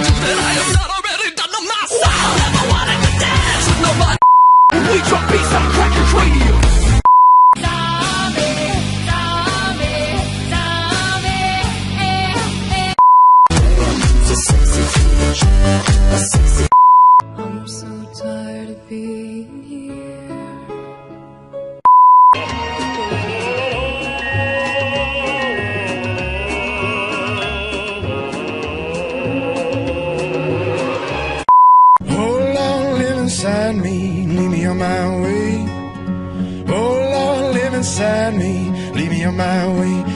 that I have not already done to myself. I never wanted to dance with nobody. We drop beats, I'll crack your cranium. I'm so tired of being here. Oh Lord, live inside me, lead me on my way. Oh Lord, live inside me, lead me on my way.